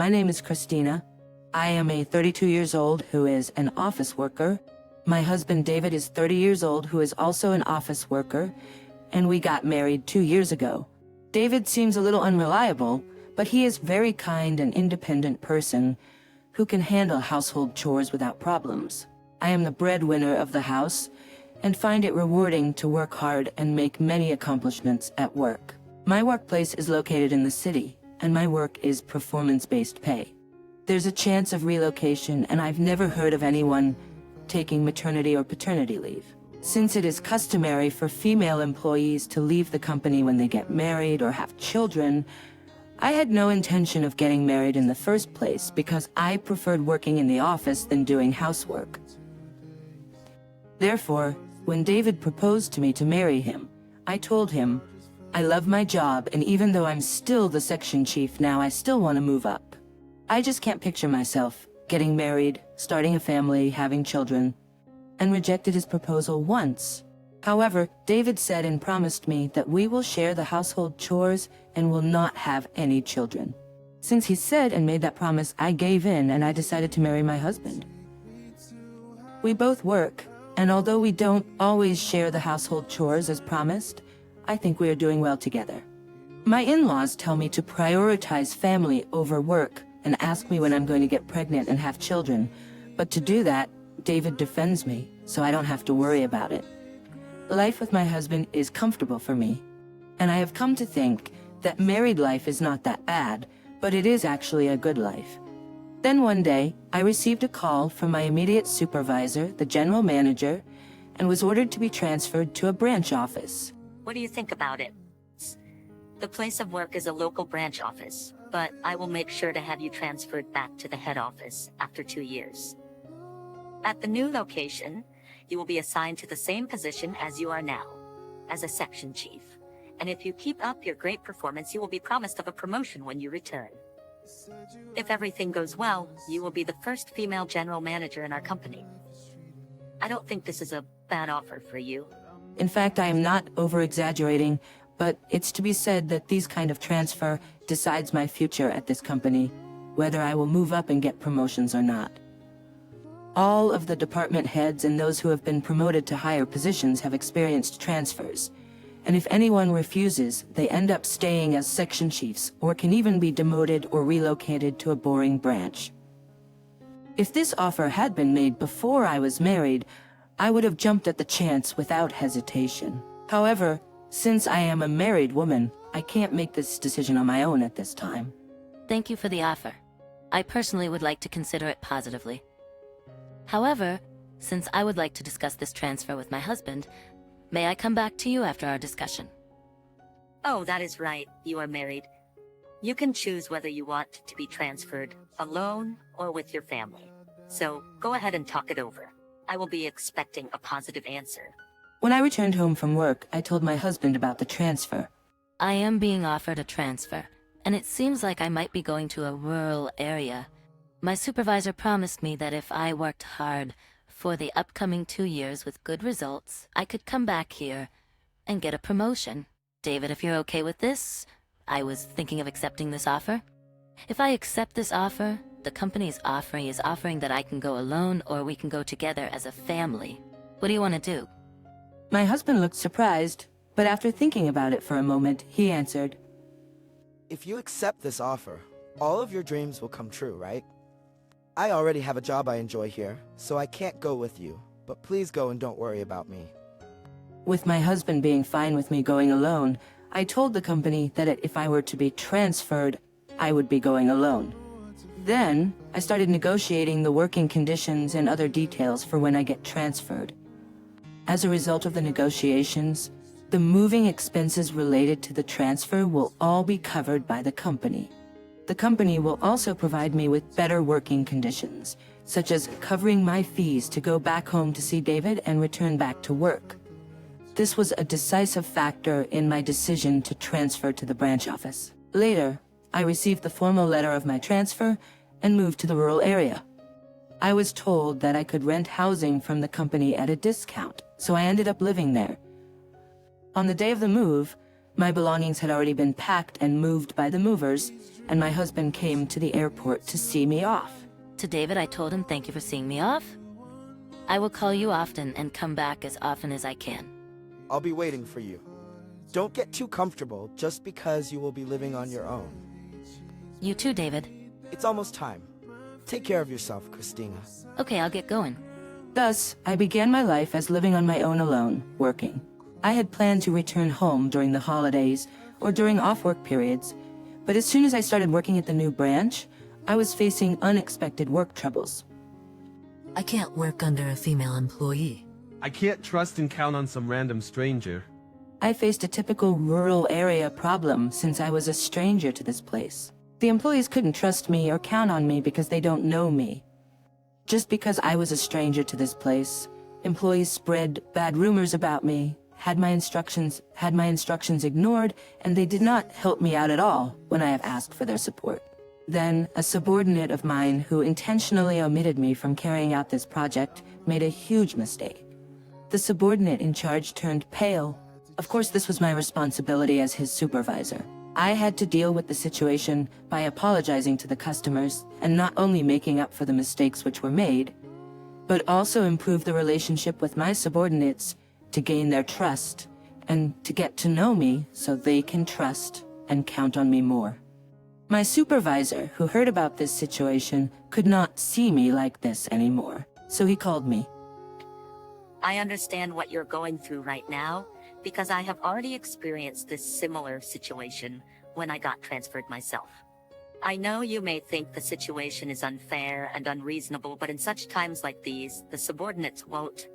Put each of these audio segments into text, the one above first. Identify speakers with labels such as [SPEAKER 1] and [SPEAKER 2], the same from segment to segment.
[SPEAKER 1] My name is Christina. I am a 32 years old who is an office worker. My husband David is 30 years old who is also an office worker, and we got married 2 years ago. David seems a little unreliable, but he is very kind and independent person who can handle household chores without problems. I am the breadwinner of the house and find it rewarding to work hard and make many accomplishments at work. My workplace is located in the city, and my work is performance-based pay. There's a chance of relocation, and I've never heard of anyone taking maternity or paternity leave. Since it is customary for female employees to leave the company when they get married or have children, I had no intention of getting married in the first place because I preferred working in the office than doing housework. Therefore, when David proposed to me to marry him, I told him, I love my job, and even though I'm still the section chief now, I still want to move up. I just can't picture myself getting married, starting a family, having children, and rejected his proposal once. However, David said and promised me that we will share the household chores and will not have any children. Since he said and made that promise, I gave in and I decided to marry my husband. We both work, and although we don't always share the household chores as promised, I think we are doing well together. My in-laws tell me to prioritize family over work and ask me when I'm going to get pregnant and have children, but to do that, David defends me, so I don't have to worry about it. Life with my husband is comfortable for me, and I have come to think that married life is not that bad, but it is actually a good life. Then one day, I received a call from my immediate supervisor, the general manager, and was ordered to be transferred to a branch office.
[SPEAKER 2] What do you think about it? The place of work is a local branch office, but I will make sure to have you transferred back to the head office after 2 years. At the new location, you will be assigned to the same position as you are now, as a section chief. And if you keep up your great performance, you will be promised of a promotion when you return. If everything goes well, you will be the first female general manager in our company. I don't think this is a bad offer for you.
[SPEAKER 1] In fact, I am not over-exaggerating, but it's to be said that these kind of transfer decides my future at this company, whether I will move up and get promotions or not. All of the department heads and those who have been promoted to higher positions have experienced transfers, and if anyone refuses, they end up staying as section chiefs or can even be demoted or relocated to a boring branch. If this offer had been made before I was married, I would have jumped at the chance without hesitation. However, since I am a married woman, I can't make this decision on my own at this time.
[SPEAKER 3] Thank you for the offer. I personally would like to consider it positively. However, since I would like to discuss this transfer with my husband, may I come back to you after our discussion?
[SPEAKER 2] Oh, that is right. You are married. You can choose whether you want to be transferred alone or with your family. So go ahead and talk it over. I will be expecting a positive answer.
[SPEAKER 1] When I returned home from work, I told my husband about the transfer.
[SPEAKER 3] I am being offered a transfer, and it seems like I might be going to a rural area. My supervisor promised me that if I worked hard for the upcoming 2 years with good results, I could come back here and get a promotion. David, if you're okay with this, I was thinking of accepting this offer. If I accept this offer, the company is offering that I can go alone or we can go together as a family. What do you want to do?
[SPEAKER 1] My husband looked surprised, but after thinking about it for a moment, he answered,
[SPEAKER 4] If you accept this offer, all of your dreams will come true, right? I already have a job I enjoy here, so I can't go with you, but please go and don't worry about me.
[SPEAKER 1] With my husband being fine with me going alone, I told the company that if I were to be transferred, I would be going alone. Then, I started negotiating the working conditions and other details for when I get transferred. As a result of the negotiations, the moving expenses related to the transfer will all be covered by the company. The company will also provide me with better working conditions, such as covering my fees to go back home to see David and return back to work. This was a decisive factor in my decision to transfer to the branch office. Later, I received the formal letter of my transfer and moved to the rural area. I was told that I could rent housing from the company at a discount, so I ended up living there. On the day of the move, My belongings had already been packed and moved by the movers, and my husband came to the airport to see me off.
[SPEAKER 3] To David, I told him thank you for seeing me off. I will call you often and come back as often as I can.
[SPEAKER 4] I'll be waiting for you. Don't get too comfortable just because you will be living on your own.
[SPEAKER 3] You too, David.
[SPEAKER 4] It's almost time. Take care of yourself, Christina.
[SPEAKER 3] Okay, I'll get going.
[SPEAKER 1] Thus, I began my life as living on my own alone, working. I had planned to return home during the holidays or during off-work periods, but as soon as I started working at the new branch, I was facing unexpected work troubles.
[SPEAKER 5] I can't work under a female employee.
[SPEAKER 6] I can't trust and count on some random stranger.
[SPEAKER 1] I faced a typical rural area problem since I was a stranger to this place. The employees couldn't trust me or count on me because they don't know me. Just because I was a stranger to this place, employees spread bad rumors about me, had my instructions ignored, and they did not help me out at all when I have asked for their support. Then, a subordinate of mine who intentionally omitted me from carrying out this project made a huge mistake. The subordinate in charge turned pale. Of course, this was my responsibility as his supervisor. I had to deal with the situation by apologizing to the customers and not only making up for the mistakes which were made, but also improve the relationship with my subordinates to gain their trust and to get to know me so they can trust and count on me more. My supervisor, who heard about this situation, could not see me like this anymore, so he called me.
[SPEAKER 2] I understand what you're going through right now because I have already experienced this similar situation when I got transferred myself. I know you may think the situation is unfair and unreasonable, but in such times like these, the subordinates won't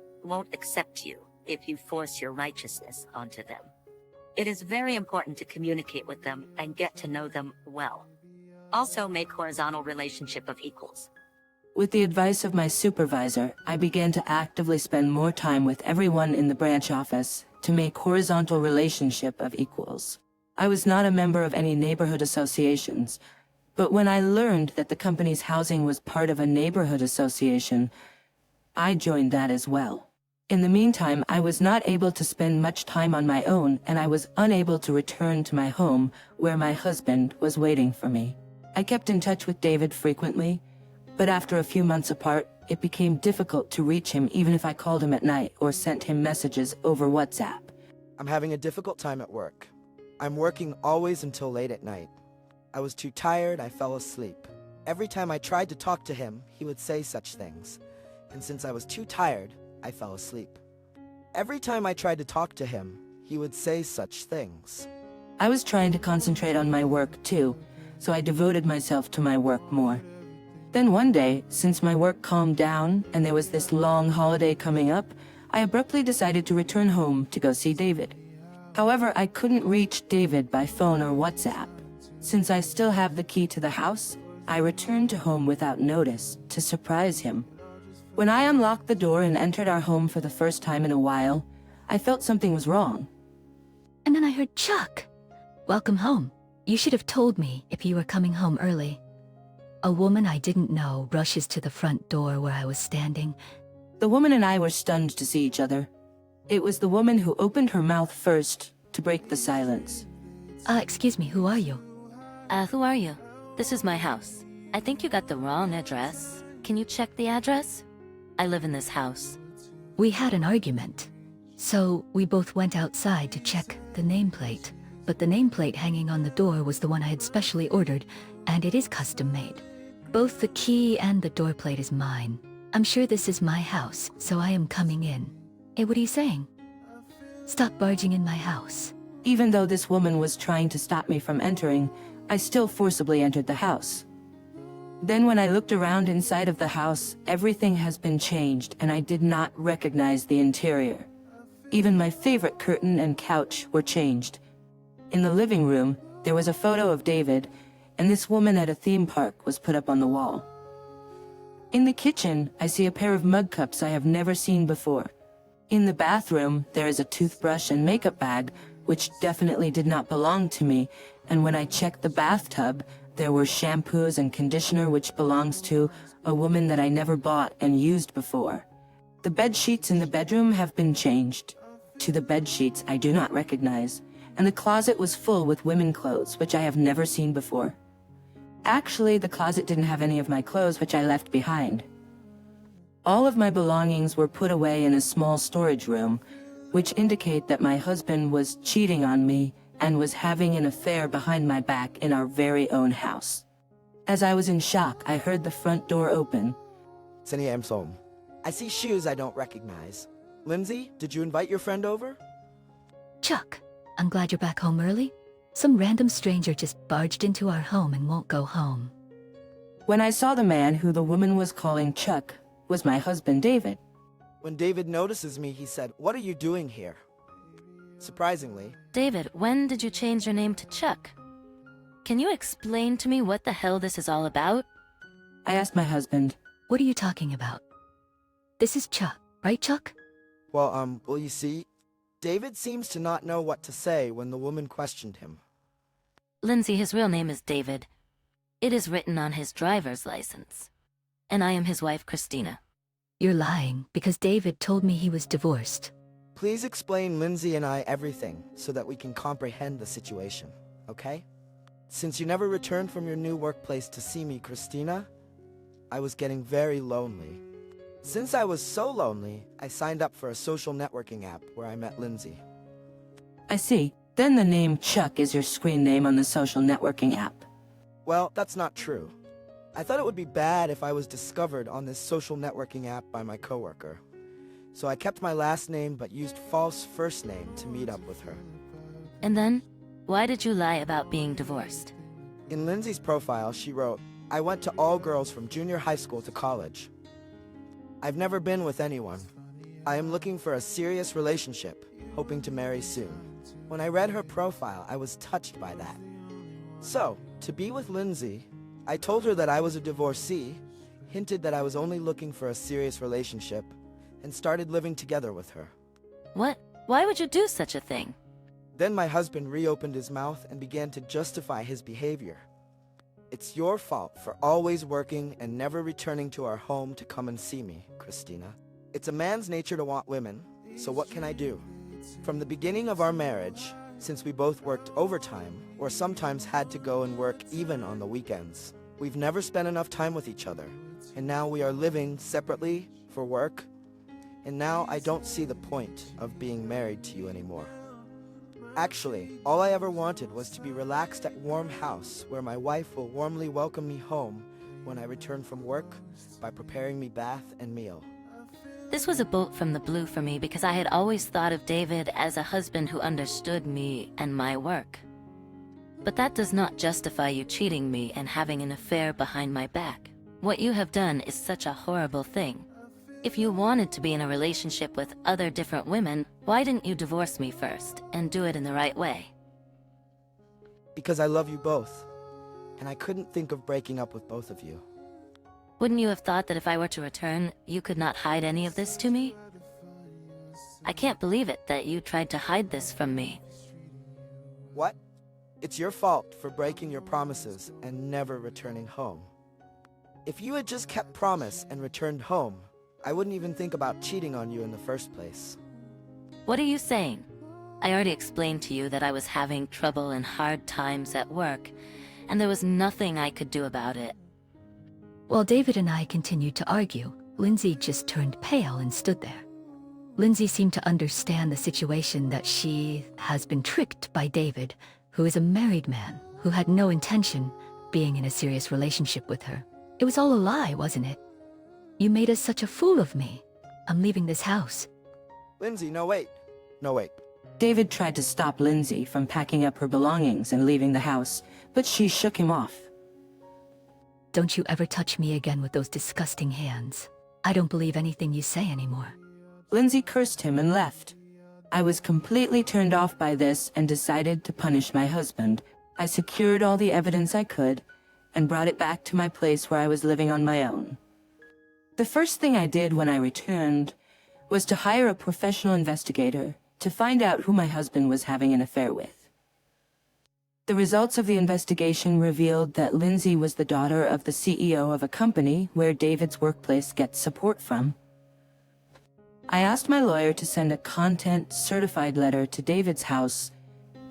[SPEAKER 2] accept you if you force your righteousness onto them. It is very important to communicate with them and get to know them well. Also, make horizontal relationship of equals.
[SPEAKER 1] With the advice of my supervisor, I began to actively spend more time with everyone in the branch office to make horizontal relationship of equals. I was not a member of any neighborhood associations, but when I learned that the company's housing was part of a neighborhood association, I joined that as well. In the meantime, I was not able to spend much time on my own, and I was unable to return to my home where my husband was waiting for me. I kept in touch with David frequently, but after a few months apart, it became difficult to reach him even if I called him at night or sent him messages over WhatsApp.
[SPEAKER 4] I'm having a difficult time at work. I'm working always until late at night. I was too tired, I fell asleep. Every time I tried to talk to him, he would say such things. And since I was too tired, I fell asleep. Every time I tried to talk to him, he would say such things.
[SPEAKER 1] I was trying to concentrate on my work too, so I devoted myself to my work more. Then one day, since my work calmed down and there was this long holiday coming up, I abruptly decided to return home to go see David. However, I couldn't reach David by phone or WhatsApp. Since I still have the key to the house, I returned to home without notice to surprise him. When I unlocked the door and entered our home for the first time in a while, I felt something was wrong.
[SPEAKER 5] And then I heard Chuck. Welcome home. You should have told me if you were coming home early. A woman I didn't know rushes to the front door where I was standing.
[SPEAKER 1] The woman and I were stunned to see each other. It was the woman who opened her mouth first to break the silence.
[SPEAKER 5] Excuse me, who are you?
[SPEAKER 3] Who are you? This is my house. I think you got the wrong address. Can you check the address? I live in this house.
[SPEAKER 5] We had an argument. So we both went outside to check the nameplate. But the nameplate hanging on the door was the one I had specially ordered, and it is custom made. Both the key and the door plate is mine. I'm sure this is my house, so I am coming in. Hey, what are you saying? Stop barging in my house.
[SPEAKER 1] Even though this woman was trying to stop me from entering, I still forcibly entered the house. Then when I looked around inside of the house, everything has been changed and I did not recognize the interior. Even my favorite curtain and couch were changed. In the living room, there was a photo of David, and this woman at a theme park was put up on the wall. In the kitchen, I see a pair of mug cups I have never seen before. In the bathroom, there is a toothbrush and makeup bag, which definitely did not belong to me, and when I checked the bathtub, there were shampoos and conditioner which belongs to a woman that I never bought and used before. The bed sheets in the bedroom have been changed to the bed sheets I do not recognize, and the closet was full with women clothes, which I have never seen before. Actually, the closet didn't have any of my clothes, which I left behind. All of my belongings were put away in a small storage room, which indicate that my husband was cheating on me and was having an affair behind my back in our very own house. As I was in shock, I heard the front door open.
[SPEAKER 4] Seni Emsom. I see shoes I don't recognize. Lindsay, did you invite your friend over?
[SPEAKER 5] Chuck, I'm glad you're back home early. Some random stranger just barged into our home and won't go home.
[SPEAKER 1] When I saw the man who the woman was calling Chuck was my husband, David.
[SPEAKER 4] When David notices me, he said, "What are you doing here?" Surprisingly,
[SPEAKER 3] David, when did you change your name to Chuck? Can you explain to me what the hell this is all about?
[SPEAKER 1] I asked my husband.
[SPEAKER 5] What are you talking about? This is Chuck, right, Chuck?
[SPEAKER 4] well, you see, David seems to not know what to say when the woman questioned him.
[SPEAKER 3] Lindsay, his real name is David. It is written on his driver's license. And I am his wife, Christina.
[SPEAKER 5] You're lying, because David told me he was divorced.
[SPEAKER 4] Please explain Lindsay and I everything so that we can comprehend the situation, okay? Since you never returned from your new workplace to see me, Christina, I was getting very lonely. Since I was so lonely, I signed up for a social networking app where I met Lindsay.
[SPEAKER 1] I see. Then the name Chuck is your screen name on the social networking app.
[SPEAKER 4] Well, that's not true. I thought it would be bad if I was discovered on this social networking app by my coworker. So I kept my last name but used false first name to meet up with her.
[SPEAKER 3] And then, why did you lie about being divorced?
[SPEAKER 4] In Lindsay's profile, she wrote, "I went to all girls from junior high school to college. I've never been with anyone. I am looking for a serious relationship, hoping to marry soon." When I read her profile, I was touched by that. So, to be with Lindsay, I told her that I was a divorcee, hinted that I was only looking for a serious relationship, and started living together with her.
[SPEAKER 3] What? Why would you do such a thing?
[SPEAKER 4] Then my husband reopened his mouth and began to justify his behavior. "It's your fault for always working and never returning to our home to come and see me, Christina. It's a man's nature to want women, so what can I do? From the beginning of our marriage, since we both worked overtime, or sometimes had to go and work even on the weekends, we've never spent enough time with each other, and now we are living separately for work, and now I don't see the point of being married to you anymore. Actually, all I ever wanted was to be relaxed at warm house where my wife will warmly welcome me home when I return from work by preparing me bath and meal."
[SPEAKER 3] This was a bolt from the blue for me because I had always thought of David as a husband who understood me and my work. But that does not justify you cheating me and having an affair behind my back. What you have done is such a horrible thing. If you wanted to be in a relationship with other different women, why didn't you divorce me first and do it in the right way?
[SPEAKER 4] Because I love you both, and I couldn't think of breaking up with both of you.
[SPEAKER 3] Wouldn't you have thought that if I were to return, you could not hide any of this to me? I can't believe it that you tried to hide this from me.
[SPEAKER 4] What? It's your fault for breaking your promises and never returning home. If you had just kept promise and returned home, I wouldn't even think about cheating on you in the first place.
[SPEAKER 3] What are you saying? I already explained to you that I was having trouble and hard times at work, and there was nothing I could do about it.
[SPEAKER 5] While David and I continued to argue, Lindsay just turned pale and stood there. Lindsay seemed to understand the situation, that she has been tricked by David, who is a married man who had no intention being in a serious relationship with her. It was all a lie, wasn't it? You made us such a fool of me. I'm leaving this house.
[SPEAKER 4] Lindsay, no wait. No wait.
[SPEAKER 1] David tried to stop Lindsay from packing up her belongings and leaving the house, but she shook him off.
[SPEAKER 5] Don't you ever touch me again with those disgusting hands. I don't believe anything you say anymore.
[SPEAKER 1] Lindsay cursed him and left. I was completely turned off by this and decided to punish my husband. I secured all the evidence I could and brought it back to my place where I was living on my own. The first thing I did when I returned was to hire a professional investigator to find out who my husband was having an affair with. The results of the investigation revealed that Lindsay was the daughter of the CEO of a company where David's workplace gets support from. I asked my lawyer to send a content certified letter to David's house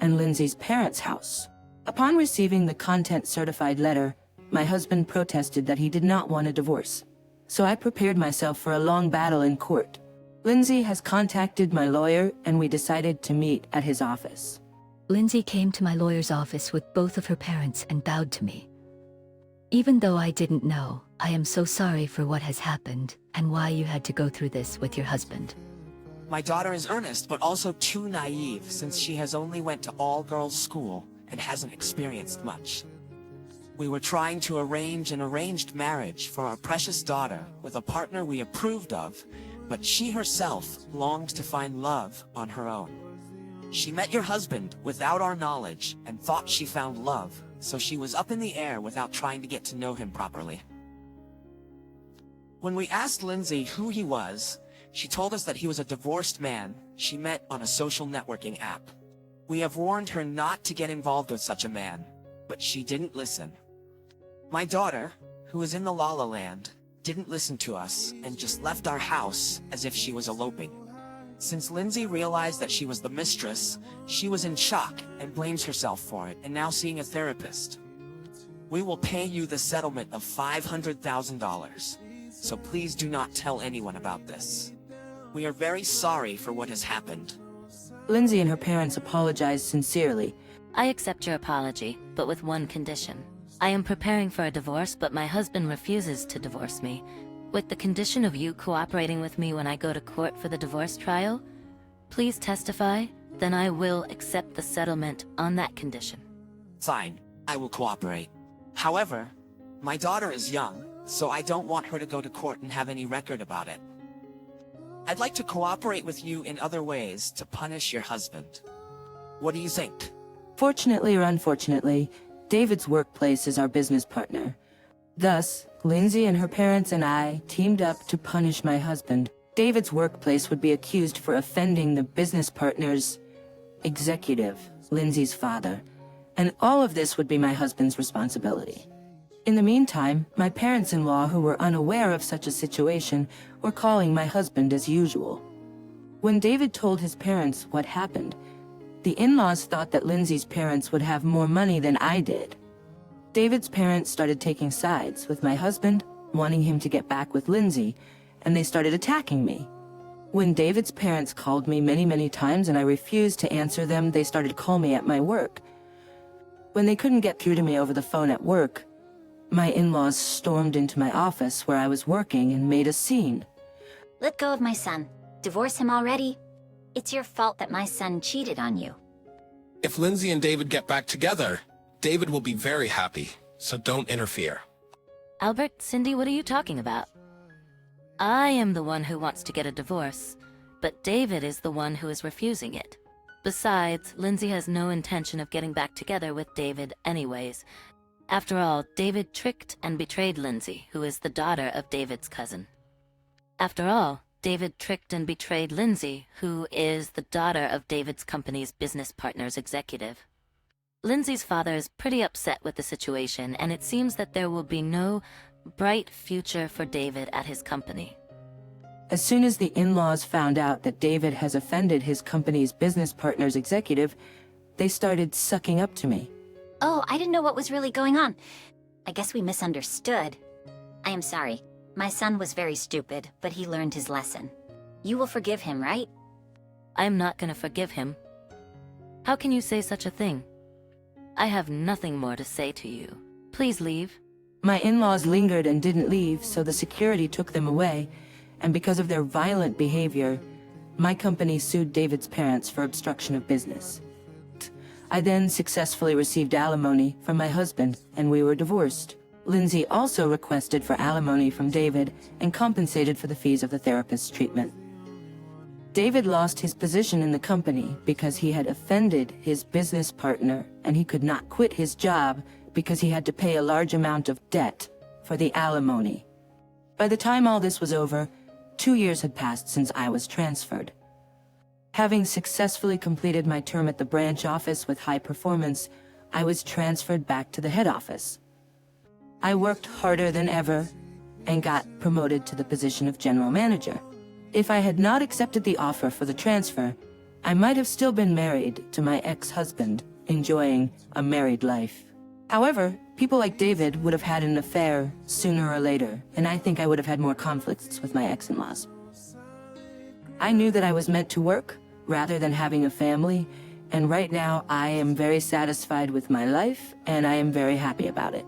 [SPEAKER 1] and Lindsay's parents' house. Upon receiving the content-certified letter, my husband protested that he did not want a divorce. So I prepared myself for a long battle in court. Lindsay has contacted my lawyer, and we decided to meet at his office.
[SPEAKER 5] Lindsay came to my lawyer's office with both of her parents and bowed to me. Even though I didn't know, I am so sorry for what has happened and why you had to go through this with your husband.
[SPEAKER 7] My daughter is earnest, but also too naive since she has only went to all-girls school and hasn't experienced much. We were trying to arrange an arranged marriage for our precious daughter with a partner we approved of, but she herself longed to find love on her own. She met your husband without our knowledge and thought she found love, so she was up in the air without trying to get to know him properly. When we asked Lindsay who he was, she told us that he was a divorced man she met on a social networking app. We have warned her not to get involved with such a man, but she didn't listen. My daughter, who is in the La La Land, didn't listen to us and just left our house as if she was eloping. Since Lindsay realized that she was the mistress, she was in shock and blames herself for it and now seeing a therapist. We will pay you the settlement of $500,000, so please do not tell anyone about this. We are very sorry for what has happened.
[SPEAKER 1] Lindsay and her parents apologized sincerely.
[SPEAKER 3] I accept your apology, but with one condition. I am preparing for a divorce, but my husband refuses to divorce me. With the condition of you cooperating with me when I go to court for the divorce trial, please testify, then I will accept the settlement on that condition.
[SPEAKER 7] Fine, I will cooperate. However, my daughter is young, so I don't want her to go to court and have any record about it. I'd like to cooperate with you in other ways to punish your husband. What do you think?
[SPEAKER 1] Fortunately or unfortunately, David's workplace is our business partner. Thus, Lindsay and her parents and I teamed up to punish my husband. David's workplace would be accused for offending the business partner's executive, Lindsay's father, and all of this would be my husband's responsibility. In the meantime, my parents-in-law, who were unaware of such a situation, were calling my husband as usual. When David told his parents what happened, the in-laws thought that Lindsay's parents would have more money than I did. David's parents started taking sides with my husband, wanting him to get back with Lindsay, and they started attacking me. When David's parents called me many times and I refused to answer them, they started calling me at my work. When they couldn't get through to me over the phone at work, my in-laws stormed into my office where I was working and made a scene.
[SPEAKER 8] Let go of my son. Divorce him already. It's your fault that my son cheated on you.
[SPEAKER 9] If Lindsay and David get back together, David will be very happy, so don't interfere.
[SPEAKER 3] Albert, Cindy, what are you talking about? I am the one who wants to get a divorce, but David is the one who is refusing it. Besides, Lindsay has no intention of getting back together with David anyways. After all, David tricked and betrayed Lindsay, who is the daughter of David's cousin. After all, David tricked and betrayed Lindsay, who is the daughter of David's company's business partner's executive. Lindsay's father is pretty upset with the situation, and it seems that there will be no bright future for David at his company.
[SPEAKER 1] As soon as the in-laws found out that David has offended his company's business partner's executive, they started sucking up to me.
[SPEAKER 8] Oh, I didn't know what was really going on. I guess we misunderstood. I am sorry. My son was very stupid, but he learned his lesson. You will forgive him, right?
[SPEAKER 3] I am not going to forgive him. How can you say such a thing? I have nothing more to say to you. Please leave.
[SPEAKER 1] My in-laws lingered and didn't leave, so the security took them away, and because of their violent behavior, my company sued David's parents for obstruction of business. I then successfully received alimony from my husband, and we were divorced. Lindsay also requested for alimony from David and compensated for the fees of the therapist's treatment. David lost his position in the company because he had offended his business partner, and he could not quit his job because he had to pay a large amount of debt for the alimony. By the time all this was over, 2 years had passed since I was transferred. Having successfully completed my term at the branch office with high performance, I was transferred back to the head office. I worked harder than ever and got promoted to the position of general manager. If I had not accepted the offer for the transfer, I might have still been married to my ex-husband, enjoying a married life. However, people like David would have had an affair sooner or later, and I think I would have had more conflicts with my ex-in-laws. I knew that I was meant to work rather than having a family, and right now I am very satisfied with my life, and I am very happy about it.